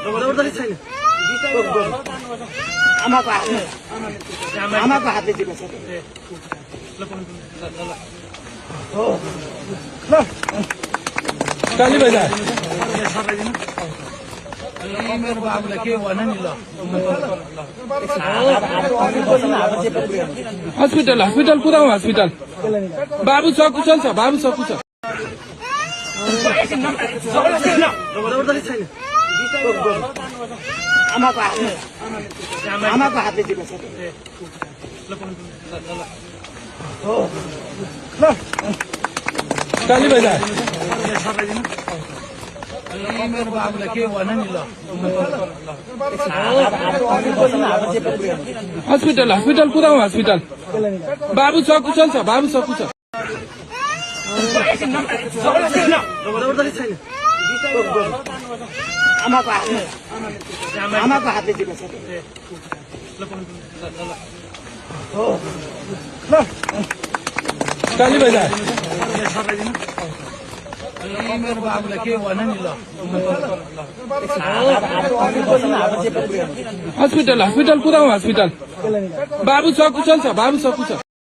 जबरजस्ती छैन आमाको हातले जित्छ ल काली बजार मेरो बाबुलाई के भन नि ल हस्पिटल हस्पिटल कुदाऊ हस्पिटल बाबु सकुशल छ बाबु सकुशल जबरजस्ती छैन आमाको हातले जित्छ ल काली बजार मेरो बाबुलाई के भन नि ल हस्पिटल हस्पिटल कुदाऊ हस्पिटल बाबु सकुशल छ बाबु सकुशल जबरजस्ती छैन आमाको हातले जित्छ ल काली बजार मेरो बाबुलाई के भन नि ल हस्पिटल हस्पिटल कुदाऊ हस्पिटल बाबु सकुशल छ बाबु सकुशल